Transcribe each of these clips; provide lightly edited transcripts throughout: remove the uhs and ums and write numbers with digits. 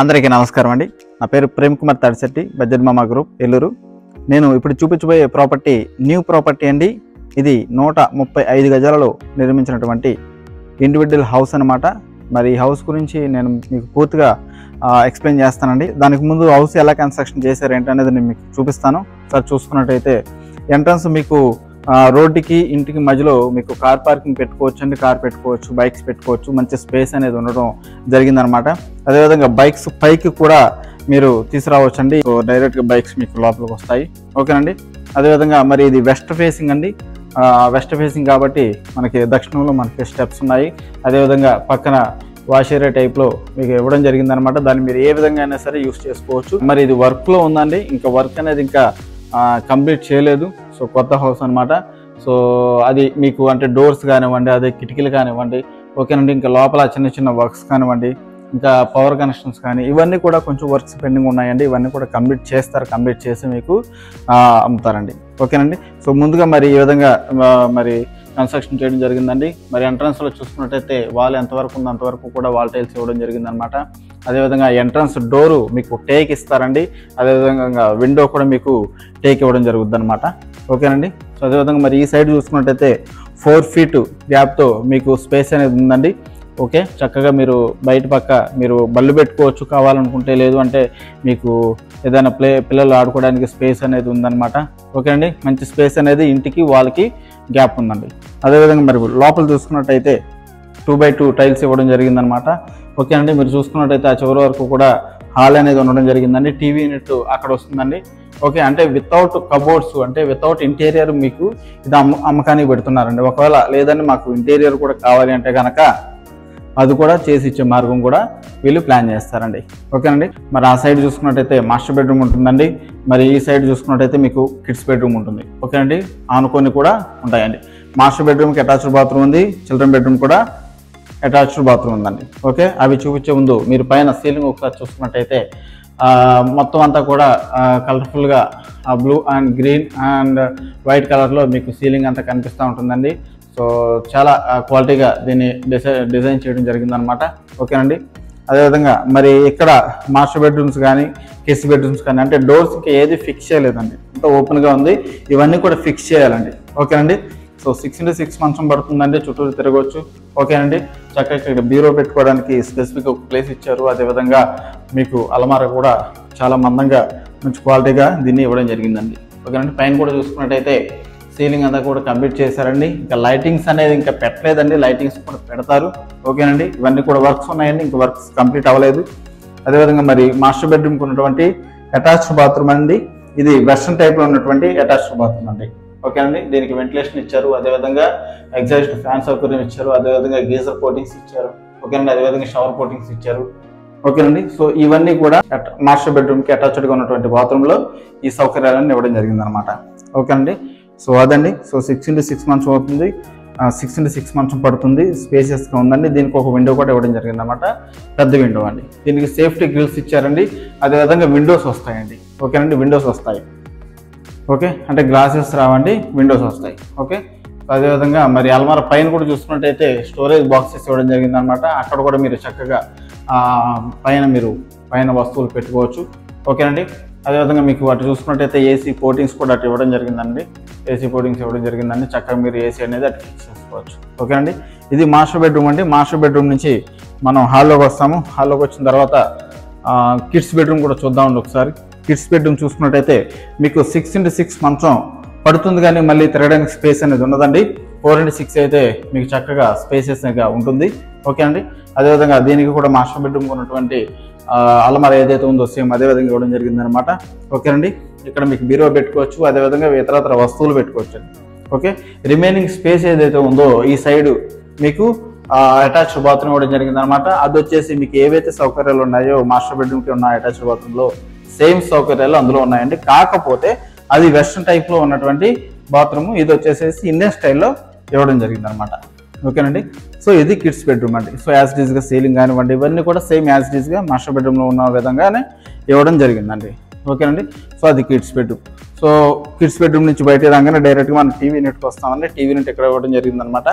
అందరికీ నమస్కారం అండి. నా పేరు ప్రేమ్ కుమార్ తడిశెట్టి, బడ్జెట్ మామా గ్రూప్, ఏలూరు. నేను ఇప్పుడు చూపించబోయే ప్రాపర్టీ న్యూ ప్రాపర్టీ అండి. ఇది 135 గజాలలో నిర్మించినటువంటి ఇండివిడ్యువల్ హౌస్ అన్నమాట. మరి ఈ హౌస్ గురించి నేను మీకు పూర్తిగా ఎక్స్ప్లెయిన్ చేస్తానండి. దానికి ముందు హౌస్ ఎలా కన్స్ట్రక్షన్ చేశారు ఏంటనేది నేను మీకు చూపిస్తాను. సార్ చూసుకున్నట్టయితే ఎంట్రన్స్ మీకు రోడ్డుకి ఇంటికి మధ్యలో మీకు కార్ పార్కింగ్ పెట్టుకోవచ్చు అండి. కార్ పెట్టుకోవచ్చు, బైక్స్ పెట్టుకోవచ్చు. మంచి స్పేస్ అనేది ఉండడం జరిగిందనమాట. అదేవిధంగా బైక్స్ పైకి కూడా మీరు తీసుకురావచ్చు అండి. డైరెక్ట్గా బైక్స్ మీకు లోపలికి వస్తాయి. ఓకేనండి. అదేవిధంగా మరి ఇది వెస్ట్ ఫేసింగ్ అండి. వెస్ట్ ఫేసింగ్ కాబట్టి మనకి దక్షిణంలో మనకి స్టెప్స్ ఉన్నాయి. అదేవిధంగా పక్కన వాష్ ఏరియా టైప్లో మీకు ఇవ్వడం జరిగిందనమాట. దాన్ని మీరు ఏ విధంగా అయినా సరే యూస్ చేసుకోవచ్చు. మరి ఇది వర్క్లో ఉందండి. ఇంకా వర్క్ అనేది ఇంకా కంప్లీట్ చేయలేదు. సో కొత్త హౌస్ అనమాట. సో అది మీకు అంటే డోర్స్ కానివ్వండి, అదే కిటికీలు కానివ్వండి, ఓకేనండి. ఇంకా లోపల చిన్న చిన్న వర్క్స్ కానివ్వండి, ఇంకా పవర్ కనెక్షన్స్ కానీ ఇవన్నీ కూడా కొంచెం వర్క్స్ పెండింగ్ ఉన్నాయండి. ఇవన్నీ కూడా కంప్లీట్ చేస్తారు. కంప్లీట్ చేసి మీకు అమ్ముతారండి. ఓకేనండి. సో ముందుగా మరి ఈ విధంగా మరి కన్స్ట్రక్షన్ చేయడం జరిగిందండి. మరి ఎంట్రన్స్లో చూసుకున్నట్టయితే వాల్ ఎంతవరకు ఉందో అంతవరకు కూడా వాల్ టైల్స్ ఇవ్వడం జరిగిందనమాట. అదేవిధంగా ఎంట్రన్స్ డోరు మీకు టేక్ ఇస్తారండి. అదేవిధంగా విండో కూడా మీకు టేక్ ఇవ్వడం జరుగుతుంది అనమాట. ఓకేనండి. సో అదేవిధంగా మరి ఈ సైడ్ చూసుకున్నట్టయితే 4 feet గ్యాప్తో మీకు స్పేస్ అనేది ఉందండి. ఓకే, చక్కగా మీరు బయట పక్క మీరు బళ్ళు పెట్టుకోవచ్చు కావాలనుకుంటే, లేదు అంటే మీకు ఏదైనా పిల్లలు ఆడుకోవడానికి స్పేస్ అనేది ఉందన్నమాట. ఓకే అండి. మంచి స్పేస్ అనేది ఇంటికి వాళ్ళకి గ్యాప్ ఉందండి. అదేవిధంగా మరి లోపల చూసుకున్నట్టయితే 2x2 టైల్స్ ఇవ్వడం జరిగిందనమాట. ఓకే అండి. మీరు చూసుకున్నట్టయితే ఆ చివరి వరకు కూడా హాల్ అనేది ఉండడం జరిగిందండి. టీవీ యూనిట్ అక్కడ వస్తుందండి. ఓకే, అంటే వితౌట్ కబోర్డ్స్, అంటే వితౌట్ ఇంటీరియర్ మీకు ఇది అమ్మకానికి పెడుతున్నారండి. ఒకవేళ లేదని మాకు ఇంటీరియర్ కూడా కావాలి అంటే కనుక అది కూడా చేసి ఇచ్చే మార్గం కూడా వీళ్ళు ప్లాన్ చేస్తారండి. ఓకేనండి. మరి ఆ సైడ్ చూసుకున్నట్టయితే మాస్టర్ బెడ్రూమ్ ఉంటుందండి. మరి ఈ సైడ్ చూసుకున్నట్టయితే మీకు కిడ్స్ బెడ్రూమ్ ఉంటుంది. ఓకేనండి. ఆనుకొని కూడా ఉంటాయండి. మాస్టర్ బెడ్రూమ్కి అటాచ్డ్ బాత్రూమ్ ఉంది. చిల్డ్రన్ బెడ్రూమ్ కూడా అటాచ్డ్ బాత్రూమ్ ఉందండి. ఓకే, అవి చూపించే ముందు మీరు పైన సీలింగ్ ఒకసారి చూసుకున్నట్టయితే మొత్తం అంతా కూడా కలర్ఫుల్గా blue and green and white కలర్లో మీకు సీలింగ్ అంతా కనిపిస్తూ ఉంటుందండి. సో చాలా క్వాలిటీగా దీన్ని డిజైన్ చేయడం జరిగిందనమాట. ఓకేనండి. అదేవిధంగా మరి ఇక్కడ మాస్టర్ బెడ్రూమ్స్ కానీ కిడ్స్ బెడ్రూమ్స్ కానీ అంటే డోర్స్కి ఏది ఫిక్స్ చేయలేదండి. అంతా ఓపెన్గా ఉంది. ఇవన్నీ కూడా ఫిక్స్ చేయాలండి. ఓకేనండి. సో 6x6 మంచం పడుతుందండి. చుట్టూరు తిరగవచ్చు. ఓకేనండి. చక్కగా ఇక్కడ బీరో పెట్టుకోవడానికి స్పెసిఫిక్ ఒక ప్లేస్ ఇచ్చారు. అదేవిధంగా మీకు అలమార కూడా చాలా మందంగా మంచి క్వాలిటీగా దీన్ని ఇవ్వడం జరిగిందండి. ఓకేనండి. పైన కూడా చూసుకున్నట్టయితే సీలింగ్ అంతా కూడా కంప్లీట్ చేశారండి. ఇంకా లైటింగ్స్ అనేది ఇంకా పెట్టలేదండి. లైటింగ్స్ కూడా పెడతారు. ఓకేనండి. ఇవన్నీ కూడా వర్క్స్ ఉన్నాయండి. ఇంకా వర్క్స్ కంప్లీట్ అవ్వలేదు. అదేవిధంగా మరి మాస్టర్ బెడ్రూమ్కి ఉన్నటువంటి అటాచ్డ్ బాత్రూమ్ అండి. ఇది వెస్ట్రన్ టైప్లో ఉన్నటువంటి అటాచ్డ్ బాత్రూమ్ అండి. ఓకేనండి. దీనికి వెంటిలేషన్ ఇచ్చారు. అదేవిధంగా ఎగ్జాస్ట్ ఫ్యాన్ సౌకర్యం ఇచ్చారు. అదేవిధంగా గీజర్ కోటింగ్స్ ఇచ్చారు. ఓకేనండి. అదేవిధంగా షవర్ కోటింగ్స్ ఇచ్చారు. ఓకేనండి. సో ఇవన్నీ కూడా మాస్టర్ బెడ్రూమ్కి అటాచ్డ్గా ఉన్నటువంటి బాత్రూంలో ఈ సౌకర్యాలను ఇవ్వడం జరిగిందనమాట. ఓకేనండి. సో అదండి. సో 6x6 మంచం అవుతుంది. 6x6 మంచం పడుతుంది. స్పేసియస్గా ఉందండి. దీనికి ఒక విండో కూడా ఇవ్వడం జరిగింది అనమాట. పెద్ద విండో అండి. దీనికి సేఫ్టీ గ్రిల్స్ ఇచ్చారండి. అదేవిధంగా విండోస్ వస్తాయండి. ఓకేనండి. విండోస్ వస్తాయి. ఓకే, అంటే గ్లాసెస్ రావండి, విండోస్ వస్తాయి. ఓకే. అదేవిధంగా మరి అల్మార పైన కూడా చూసుకున్నట్టయితే స్టోరేజ్ బాక్సెస్ ఇవ్వడం జరిగిందనమాట. అక్కడ కూడా మీరు చక్కగా పైన వస్తువులు పెట్టుకోవచ్చు. ఓకేనండి. అదేవిధంగా మీకు అటు చూసుకున్నట్టయితే ఏసీ కోటింగ్స్ కూడా అటు ఇవ్వడం జరిగిందండి. ఏసీ కోటింగ్స్ ఇవ్వడం జరిగిందండి. చక్కగా మీరు ఏసీ అనేది అటు ఫిక్స్ చేసుకోవచ్చు. ఓకేనండి. ఇది మాస్టర్ బెడ్రూమ్ అండి. మాస్టర్ బెడ్రూమ్ నుంచి మనం హాల్లోకి వస్తాము. హాల్లోకి వచ్చిన తర్వాత కిడ్స్ బెడ్రూమ్ కూడా చూద్దామండి ఒకసారి. కిడ్స్ బెడ్రూమ్ చూసుకున్నట్టయితే మీకు 6x6 మంచం పడుతుంది, కానీ మళ్ళీ తిరగడానికి స్పేస్ అనేది ఉండదండి. 4x6 అయితే మీకు చక్కగా స్పేసెస్గా ఉంటుంది. ఓకే అండి. అదేవిధంగా దీనికి కూడా మాస్టర్ బెడ్రూమ్ ఉన్నటువంటి అలమార ఏదైతే ఉందో సేమ్ అదేవిధంగా ఇవ్వడం జరిగిందనమాట. ఓకేనండి. ఇక్కడ మీకు బీరో పెట్టుకోవచ్చు. అదేవిధంగా ఇతరత్ర వస్తువులు పెట్టుకోవచ్చు. ఓకే. రిమైనింగ్ స్పేస్ ఏదైతే ఉందో ఈ సైడ్ మీకు అటాచ్డ్ బాత్రూమ్ ఇవ్వడం జరిగిందనమాట. అది వచ్చేసి మీకు ఏవైతే సౌకర్యాలు ఉన్నాయో మాస్టర్ బెడ్రూమ్కి ఉన్న అటాచ్డ్ బాత్రూంలో సేమ్ సౌకర్యాలు అందులో ఉన్నాయండి. కాకపోతే అది వెస్ట్రన్ టైప్లో ఉన్నటువంటి బాత్రూమ్, ఇది వచ్చేసేసి ఇండియన్ స్టైల్లో ఇవ్వడం జరిగిందనమాట. ఓకేనండి. సో ఇది కిడ్స్ బెడ్రూమ్ అండి. సో యాజ్ డీజ్గా సీలింగ్ కానివ్వండి ఇవన్నీ కూడా సేమ్ యాజ్ డీజ్గా మాస్టర్ బెడ్రూమ్లో ఉన్న విధంగానే ఇవ్వడం జరిగిందండి. ఓకేనండి. సో అది kids bedroom. So kids bedroom నుంచి బయట రాగానే డైరెక్ట్గా మనం టీవీ యూనిట్కి వస్తామండి. టీవీ యూనిట్ ఇక్కడ ఇవ్వడం జరిగిందనమాట.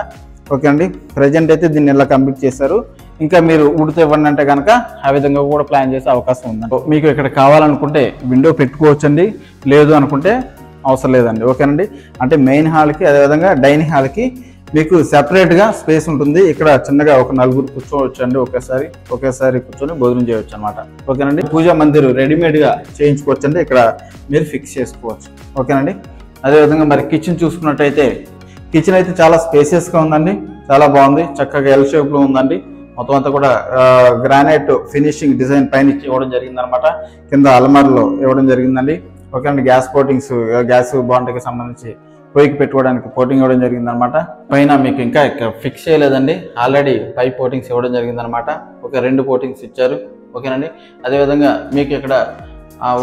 ఓకే అండి. ప్రజెంట్ అయితే దీన్ని ఇలా కంప్లీట్ చేశారు. ఇంకా మీరు వుడ్తో ఇవ్వండి అంటే కనుక ఆ విధంగా కూడా ప్లాన్ చేసే అవకాశం ఉందండి. మీకు ఇక్కడ కావాలనుకుంటే విండో పెట్టుకోవచ్చండి, లేదు అనుకుంటే అవసరం లేదండి. ఓకేనండి. అంటే మెయిన్ హాల్కి అదేవిధంగా డైనింగ్ హాల్కి మీకు సెపరేట్గా స్పేస్ ఉంటుంది. ఇక్కడ చిన్నగా ఒక నలుగురు కూర్చోవచ్చు అండి, ఒకేసారి కూర్చొని భోజనం చేయవచ్చు అనమాట. ఓకేనండి. పూజా మందిర్ రెడీమేడ్గా చేయించుకోవచ్చు అండి, ఇక్కడ మీరు ఫిక్స్ చేసుకోవచ్చు. ఓకేనండి. అదేవిధంగా మరి కిచెన్ చూసుకున్నట్టయితే కిచెన్ అయితే చాలా స్పేసియస్గా ఉందండి, చాలా బాగుంది, చక్కగా ఎల్ షేప్లో ఉందండి. మొత్తం అంతా కూడా గ్రానైట్ ఫినిషింగ్ డిజైన్ పైన ఇవ్వడం జరిగింది అనమాట. కింద అల్మార్లో ఇవ్వడం జరిగిందండి. ఓకేనండి. గ్యాస్ కోటింగ్స్, గ్యాస్ బాండ్కి సంబంధించి పొయ్యికి పెట్టుకోవడానికి కోటింగ్ ఇవ్వడం జరిగింది అనమాట. పైన మీకు ఇంకా ఫిక్స్ చేయలేదండి, ఆల్రెడీ పై కోటింగ్స్ ఇవ్వడం జరిగింది అనమాట. ఒక 2 కోటింగ్స్ ఇచ్చారు. ఓకేనండి. అదేవిధంగా మీకు ఇక్కడ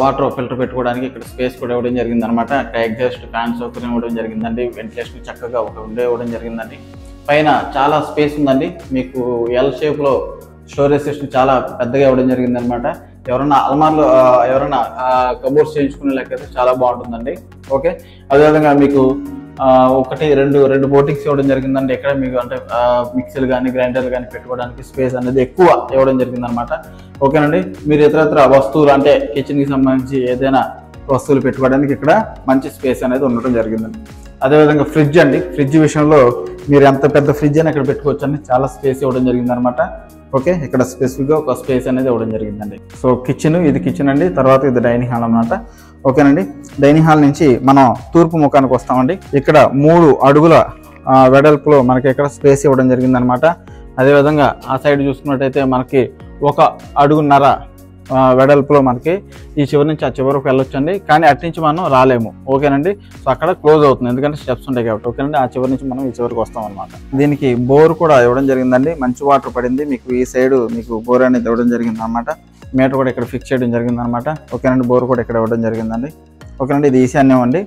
వాటర్ ఫిల్టర్ పెట్టుకోవడానికి ఇక్కడ స్పేస్ కూడా ఇవ్వడం జరిగింది అనమాట. ఇక్కడ ఎగ్జాస్ట్ ఫ్యాన్ సౌకర్యం ఇవ్వడం జరిగిందండి. వెంటిలేషన్ చక్కగా ఒక విండో ఇవ్వడం జరిగిందండి. పైన చాలా స్పేస్ ఉందండి. మీకు ఎల్ షేప్లో స్టోరేజ్ సిస్టమ్ చాలా పెద్దగా ఇవ్వడం జరిగింది అనమాట. ఎవరైనా అల్మార్లో ఎవరైనా కబోర్డ్స్ చేయించుకునే లెక్కైతే చాలా బాగుంటుందండి. ఓకే. అదేవిధంగా మీకు 1-2 బోటింగ్స్ ఇవ్వడం జరిగిందండి. ఇక్కడ మీకు అంటే మిక్సీలు కానీ గ్రైండర్లు కానీ పెట్టుకోవడానికి స్పేస్ అనేది ఎక్కువ ఇవ్వడం జరిగింది అనమాట. ఓకేనండి. మీరు ఇతరత్ర వస్తువులు అంటే కిచెన్కి సంబంధించి ఏదైనా వస్తువులు పెట్టుకోవడానికి ఇక్కడ మంచి స్పేస్ అనేది ఉండడం జరిగిందండి. అదేవిధంగా ఫ్రిడ్జ్ అండి, ఫ్రిడ్జ్ విషయంలో మీరు ఎంత పెద్ద ఫ్రిడ్జ్ అయినా ఇక్కడ పెట్టుకోవచ్చు అండి, చాలా స్పేస్ ఇవ్వడం జరిగింది అనమాట. ఓకే. ఇక్కడ స్పెసిఫిక్గా ఒక స్పేస్ అనేది ఇవ్వడం జరిగిందండి. సో ఇది కిచెన్ అండి, తర్వాత ఇది డైనింగ్ హాల్ అనమాట. ఓకేనండి. డైనింగ్ హాల్ నుంచి మనం తూర్పు ముఖానికి వస్తామండి. ఇక్కడ 3 అడుగుల వెడల్పులో మనకి ఇక్కడ స్పేస్ ఇవ్వడం జరిగింది అనమాట. అదేవిధంగా ఆ సైడ్ చూసుకున్నట్టయితే మనకి 1.5 అడుగున్నర వెడల్పులో మనకి ఈ చివరి నుంచి ఆ చివరికి వెళ్ళొచ్చండి, కానీ అటు నుంచి మనం రాలేము. ఓకేనండి. సో అక్కడ క్లోజ్ అవుతుంది, ఎందుకంటే స్టెప్స్ ఉంటాయి కాబట్టి. ఓకేనండి. ఆ చివరి నుంచి మనం ఈ చివరికి వస్తాం అనమాట. దీనికి బోర్ కూడా ఇవ్వడం జరిగిందండి, మంచి వాటర్ పడింది. మీకు ఈ సైడ్ మీకు బోర్ అనేది ఇవ్వడం జరిగింది అనమాట. మీటర్ కూడా ఇక్కడ ఫిక్స్ చేయడం జరిగింది అనమాట. ఓకేనండి. బోర్ కూడా ఇక్కడ ఇవ్వడం జరిగిందండి. ఓకేనండి. ఇది ఈశాన్యం అండి.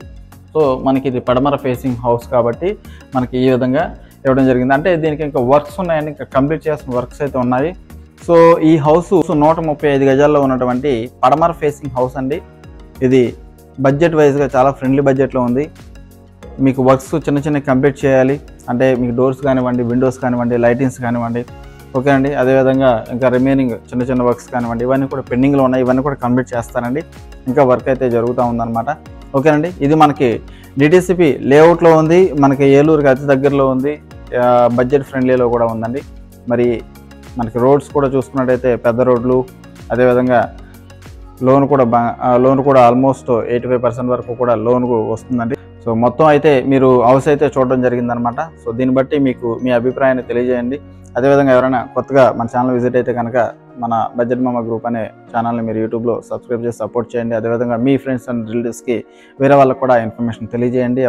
సో మనకి ఇది పడమర ఫేసింగ్ హౌస్ కాబట్టి మనకి ఈ విధంగా ఇవ్వడం జరిగింది. అంటే దీనికి ఇంకా వర్క్స్ ఉన్నాయండి, ఇంకా కంప్లీట్ చేసిన వర్క్స్ అయితే ఉన్నాయి. సో ఈ హౌస్ 135 గజాల్లో ఉన్నటువంటి పడమర ఫేసింగ్ హౌస్ అండి. ఇది బడ్జెట్ వైజ్గా చాలా ఫ్రెండ్లీ బడ్జెట్లో ఉంది. మీకు వర్క్స్ చిన్న కంప్లీట్ చేయాలి అంటే మీకు డోర్స్ కానివ్వండి, విండోస్ కానివ్వండి, లైటింగ్స్ కానివ్వండి. ఓకే అండి. అదేవిధంగా ఇంకా రిమైనింగ్ చిన్న వర్క్స్ కానివ్వండి, ఇవన్నీ కూడా పెండింగ్లో ఉన్నాయి, ఇవన్నీ కూడా కంప్లీట్ చేస్తానండి. ఇంకా వర్క్ అయితే జరుగుతూ ఉందన్నమాట. ఓకేనండి. ఇది మనకి డిటిసిపి లేఅవుట్లో ఉంది, మనకి ఏలూరుకి అతి దగ్గరలో ఉంది, బడ్జెట్ ఫ్రెండ్లీలో కూడా ఉందండి. మరి మనకి రోడ్స్ కూడా చూసుకున్నట్టయితే పెద్ద రోడ్లు, అదేవిధంగా లోన్ కూడా ఆల్మోస్ట్ 85% వరకు కూడా లోన్ వస్తుందండి. సో మొత్తం అయితే మీరు హౌస్ అయితే చూడడం జరిగిందనమాట. సో దీన్ని బట్టి మీకు మీ అభిప్రాయాన్ని తెలియజేయండి. అదేవిధంగా ఎవరైనా కొత్తగా మన ఛానల్ విజిట్ అయితే కనుక మన బడ్జెట్ మామ గ్రూప్ అనే ఛానల్ని మీరు యూట్యూబ్లో సబ్స్క్రైబ్ చేసి సపోర్ట్ చేయండి. అదేవిధంగా మీ ఫ్రెండ్స్ అండ్ రిలేటివ్స్కి వేరే వాళ్ళకి కూడా ఇన్ఫర్మేషన్ తెలియజేయండి.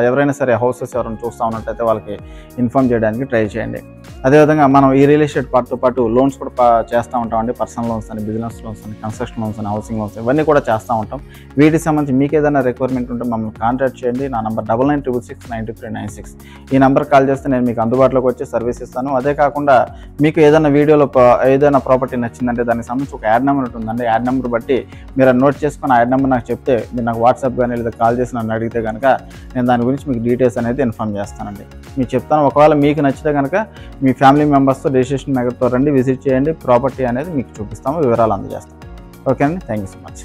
ఎవరైనా సరే హౌసెస్ ఎవరైనా చూస్తూ ఉన్నట్టయితే వాళ్ళకి ఇన్ఫార్మ్ చేయడానికి ట్రై చేయండి. అదేవిధంగా మనం ఈ రియల్ ఎస్టేట్ పార్ట్తో పాటు లోన్స్ కూడా చేస్తూ ఉంటామండి. పర్సనల్ లోన్స్ అని, బిజినెస్ లోన్స్ అని, కన్స్ట్రక్షన్ లోన్స్ అని, హౌసింగ్ లోన్స్ ఇవన్నీ కూడా చేస్తూ ఉంటాం. వీటికి సంబంధించి మీకు ఏదైనా రిక్వైర్మెంట్ ఉంటే మమ్మల్ని కాంటాక్ట్ చేయండి. నా నంబర్ 9966692396. ఈ నెంబర్ కాల్ చేస్తే నేను మీకు అందుబాటులోకి వచ్చి సర్వీస్ ఇస్తాను. అదే కాకుండా మీకు ఏదైనా వీడియోలో ఏదైనా ప్రాపర్టీ నచ్చిందంటే దానికి సంబంధించి ఒక యాడ్ నెంబర్ ఉంటుందండి. యాడ్ నెంబర్ బట్టి మీరు నోట్ చేసుకుని ఆ యాడ్ నెంబర్ నాకు చెప్తే మీరు నాకు వాట్సాప్ కానీ లేదా కాల్ చేసి నన్ను అడిగితే కనుక నేను దాని గురించి మీకు డీటెయిల్స్ అనేది ఇన్ఫార్మ్ చేస్తానండి. మీకు చెప్తాను. ఒకవేళ మీకు నచ్చితే కనుక మీ ఫ్యామిలీ మెంబర్స్తో రిజిస్ట్రేషన్ మెథడ్తో రండి, విజిట్ చేయండి, ప్రాపర్టీ అనేది మీకు చూపిస్తాము, వివరాలు అందజేస్తాం. ఓకే అండి. Thank you so much.